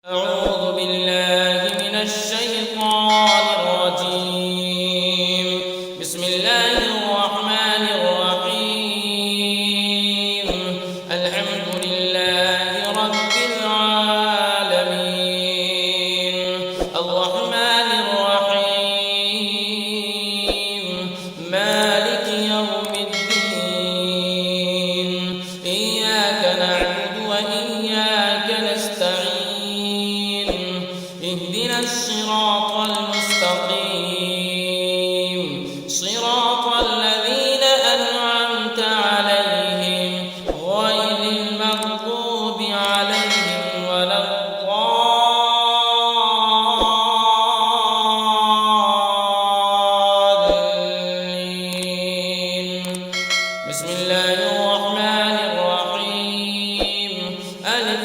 أعوذ بالله من الشيطان الرجيم. بسم الله الرحمن الرحيم. الحمد لله رب العالمين الرحمن الرحيم مالك يوم الدين إياك نعبد وإياك نستعين اهدنا الصراط المستقيم صراط الذين أنعمت عليهم غير المغضوب عليهم ولا الضالين. بسم الله الرحمن الرحيم ألف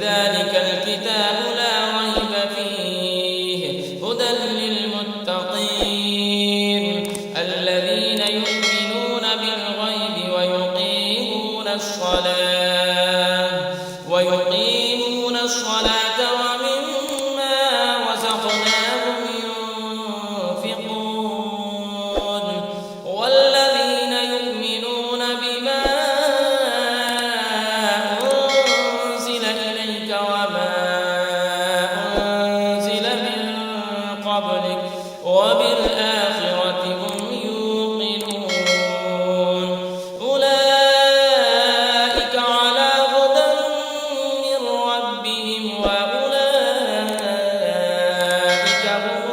ذلك الكتاب لا ريب فيه هدى للمتقين الذين يؤمنون بالغيب ويقيمون الصلاة ومما رزقناهم ينفقون والذين يؤمنون بما أنزل إليك وما أنزل من قبلك وبالآخرة هم يوقنون أولئك على هدى من ربهم وأولئك هم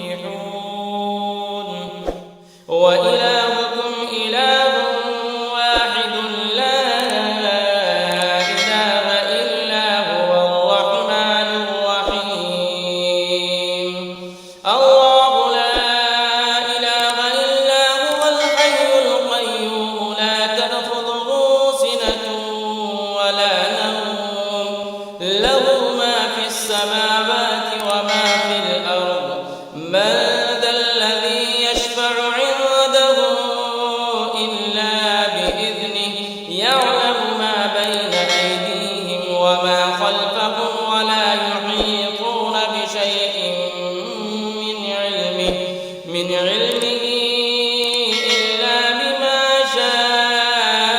المفلحون. وإلهكم إله واحد لا إله إلا هو الرحمن الرحيم. الله لا إله إلا هو الحي القيوم لا تأخذه سنة ولا نوم له ما في السماوات وما في الأرض من ذا الذي يشفع عنده إلا بإذنه يعلم ما بين أيديهم وما خلفهم ولا يحيطون بشيء من علمه إلا بما شاء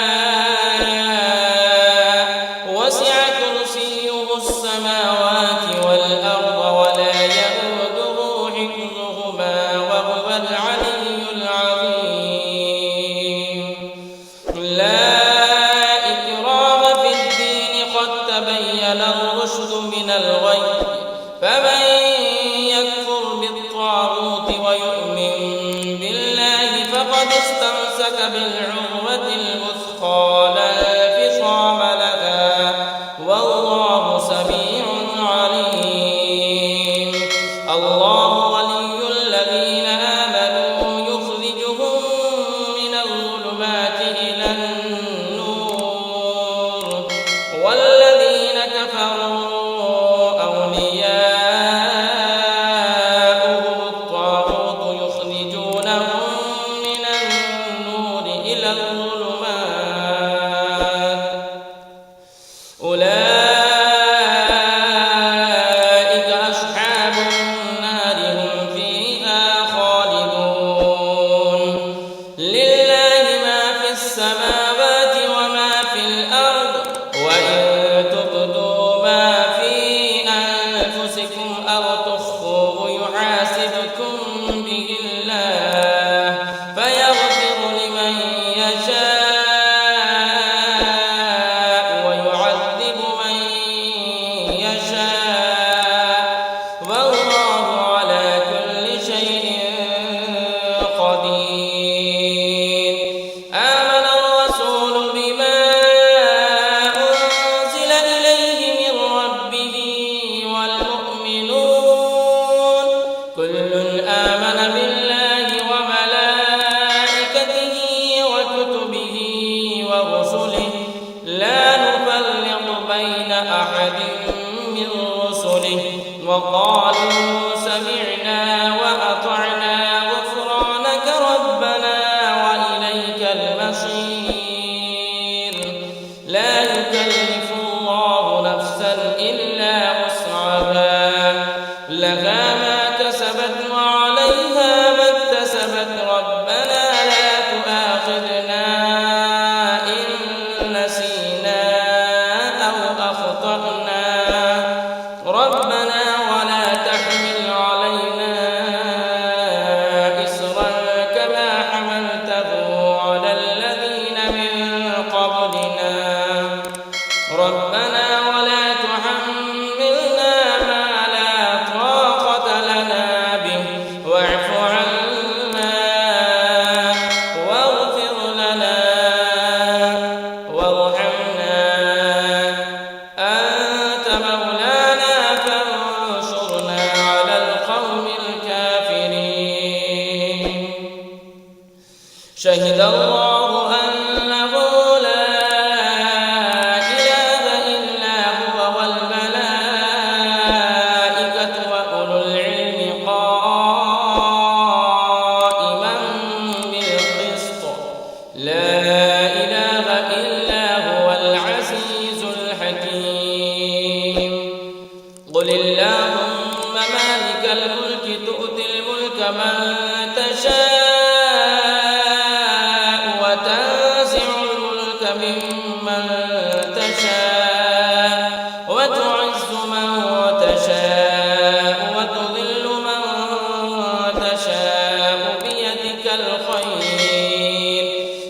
وسع كرسيه السماوات والأرض ولا يئوده حفظهما وهو العلي العظيم. لا إكراه في الدين قد تبين الرشد من الغي فمن يكفر بالطاغوت ويؤمن بالله فقد استمسك بالعروة الوثقى لا انفصام لها والله سميع عليم. الله ولي الذين آمنوا يخرجهم من الظلمات إلى النور والذين كفروا أولياؤهم الطاغوت يخرجونهم من النور إلى الظلمات أولئك أصحاب النار هم فيها خالدون. لله ما في السماوات وما في الأرض وإن تبدوا ما في أنفسكم أو تخفوه يحاسبكم به الله فيغفر لمن يشاء ويعذب من يشاء والله على كل شيء قدير. آمن الرسول بما أنزل إليه من ربه والمؤمنون كل آمن بالله وملائكته وكتبه ورسله لا نفرق بين أحد من رسله وقالوا سمعنا وأطعنا غفرانك ربنا وإليك المصير. بصير لا يكلف الله نفسا إلا وسعها لها ما كسبت وعليها ما اكتسبت ربنا لا تؤاخذنا إن نسينا أو أخطأنا ربنا ولا تحمل علينا إصرا كما حملته على الذين من قبلنا ربنا ولا تحملنا ما لا طاقة لنا به واعف عنا واغفر لنا وارحمنا أنت مولانا فانصرنا على القوم الكافرين شهد الله أنه لا إله إلا هو والملائكة وأولو العلم قائما بالقسط لا إله إلا هو العزيز الحكيم قل اللهم مالك الملك تؤتي الملك من تشاء وتنزع الملك ممن تشاء وتعز من تشاء وتذل من تشاء بيدك الخير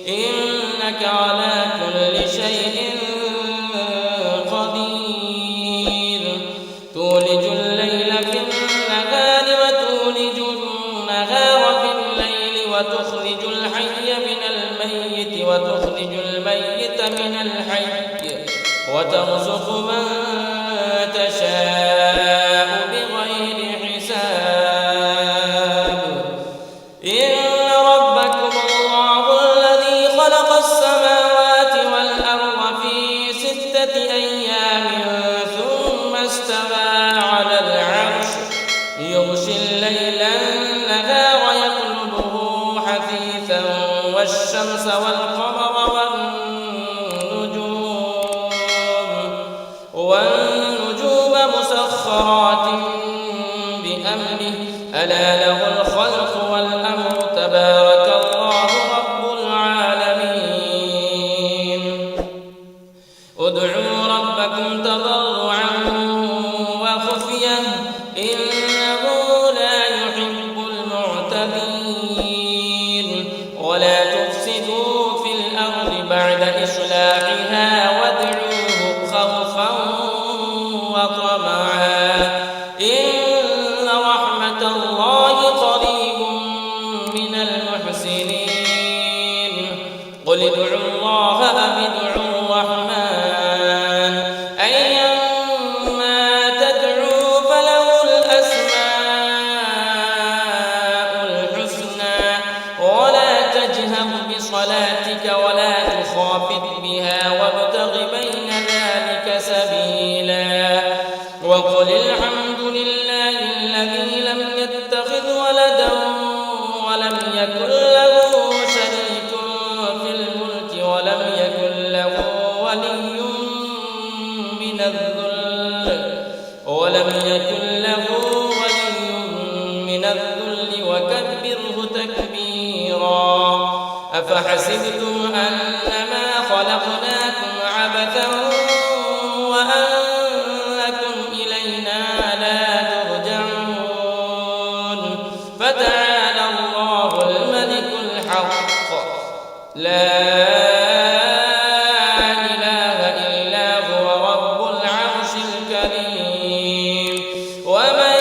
إنك على كل شيء قدير تولج الليل في النهار وتولج النهار في الليل وتخرج الحي من الميت وتخرج الميت من الحي وترزق من تشاء بغير حساب إن ربكم الله الذي خلق السماوات والأرض في 6 أيام ثم استوى على العرش يغشي الليل النهار يطلبه حثيثا والشمس والقمر والنجوم مسخرات بأمره ألا له الخلق والأمر تبارك الله رب العالمين ادعوا ربكم تضرعا وخفية إنه لا يحب المعتدين ولا تفسدوا في الأرض بعد إصلاحها وادعوه خوفا وطمعا إن رحمة الله قريب من المحسنين قل ادعوا الله أم ادعوا الرحمن أيما تدعوا فله الأسماء الحسنى ولا تجهر بصلاتك ولا تخافت بها وابتغ بين ذلك سبيلا وقل الحمد لله الذي لم يتخذ ولدا ولم يكن له شريك في الملك ولم يكن له ولي من الذل وكبره تكبيرا أفحسبتم أنما خلقناكم عبثا وأنكم إلينا لا ترجعون فتعالى الله الملك الحق لا إله إلا هو رب العرش الكريم ومن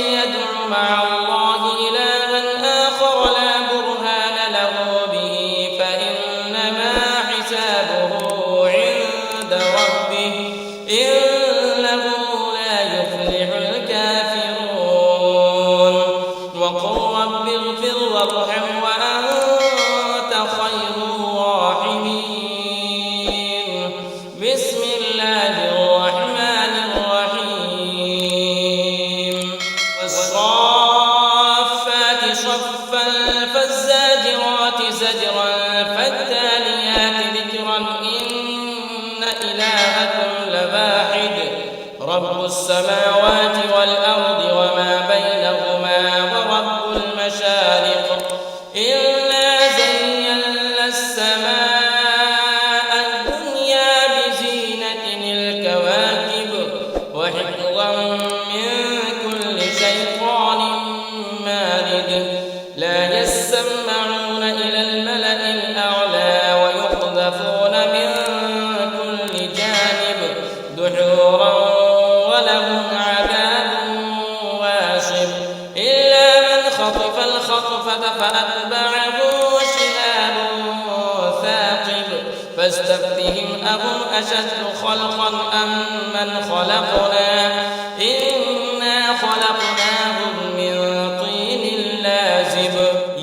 يدع مع الله إلها آخر لا برهان له به فإنما حسابه عند ربه إنه لا يفلح الكافرون وقل رب اغفر وارحم وأنت خير الراحمين رب السماوات والأرض وما بينهما ورب المشارق إنا زينا السماء الدنيا بزينة الكواكب وحفظا من كل شيطان مارد لا يسمعون إلى الملأ الأعلى ويقذفون من كل جانب دحورا ولهم عذاب واصب إلا من خطف الخطفة فأتبعه شهاب ثاقب فاستفتهم أهم أشد خلقا أم من خلقنا إنا خلقناهم من طين لازب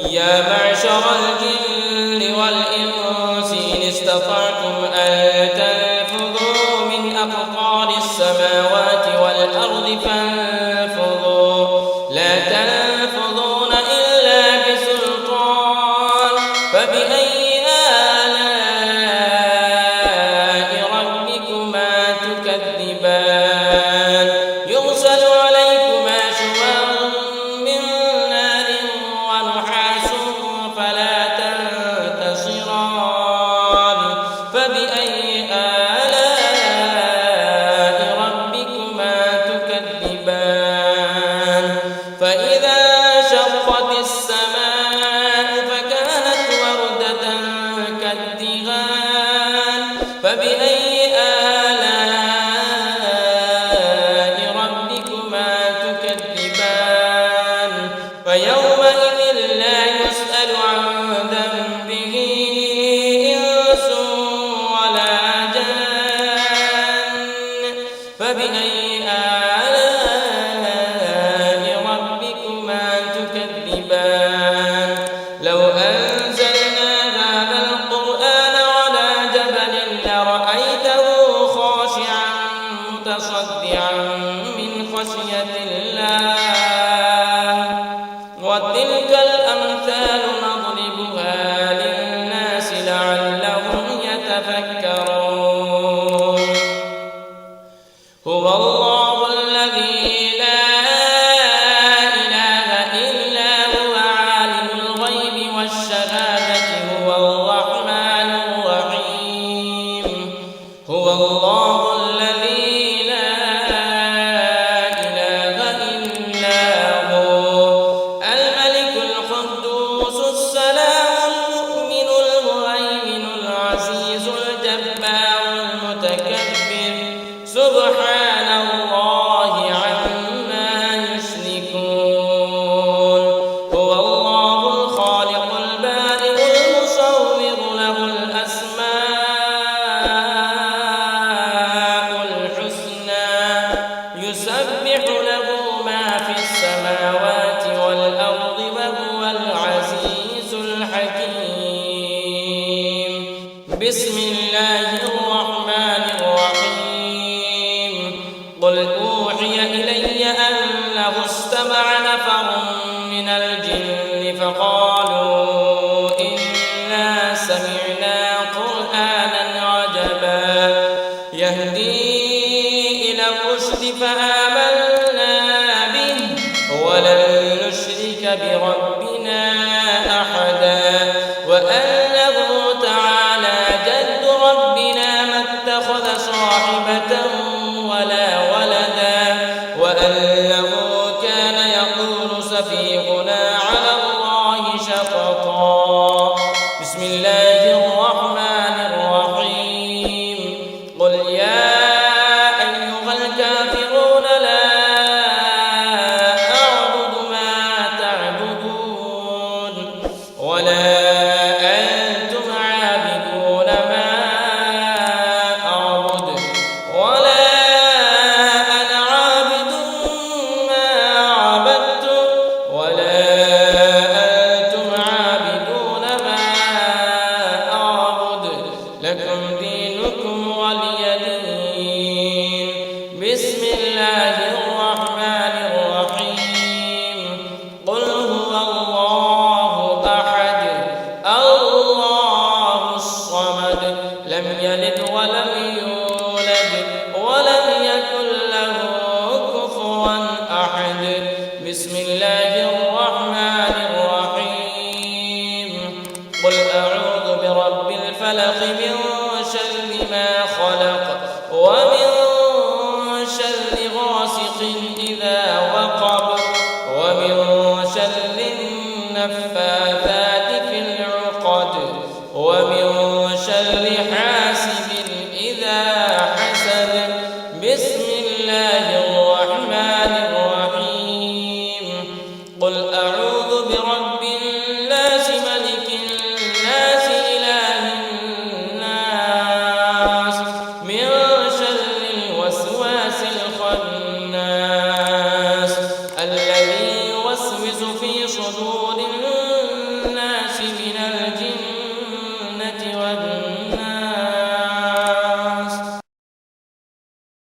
يا معشر الجن والإنس إن استطعتم أن تنفذوا من أقطار السماوات والأرض فانفذوا لا تنفذون إلا بسلطان فبأي آلاء ربكما تكذبان يرسل عليكما شواظ من نار ونحاس فلا تنتصران فبأي آلاء ربكما تكذبان فإذا شقت السماء فكانت وردة كالدهان فبأي آلاء ربكما تكذبان فيومئذ لا يسأل عن ذنبه إنس ولا جان فبأي آلاء ربكما تكذبان لو أنزلنا هذا القرآن على جبل لرأيته خاشعا متصدعا من خشية الله وتلك الأمثال نضربها للناس لعلهم يتفكرون هو الله الذي لا إله إلا هو عالم الغيب والشهادة هو الرحمن الرحيم هو الله الذي لا إله إلا هو الملك القدوس السلام المؤمن المهيمن العزيز الجبار المتكبر سبحان الله عما يشركون هو الله الخالق البارئ المصور له الأسماء الحسنى يسبح له ما في السماوات والأرض وهو العزيز الحكيم بسم الله الرحمن الرحيم قل أوحي إلي أنه استمع نفر من الجن فقالوا إنا سمعنا قرآنا عجبا يهدي إلى الرشد فآمنا به ولن نشرك بربنا أحدا وأنه تعالى جد ربنا ما اتخذ صاحبة ولا ولدا وأنه كان يقول سفيهنا على الله شططا بسم الله الرحمن الرحيم قل يا أيها الكافرون لا أعبد ما تعبدون ولا أنتم عابدون ما أعبد ولا أنا عابد ما عبدتم ولا أنتم عابدون ما أعبد لكم دينكم ولي دين بسم الله الرحمن الرحيم قل هو الله أحد الله الصمد لم يلد ولم يولد ولم يكن له ورب الفلق من شر ما خلق ومن شر غاسق إذا وقب ومن شر النفاثات في العقد ومن شر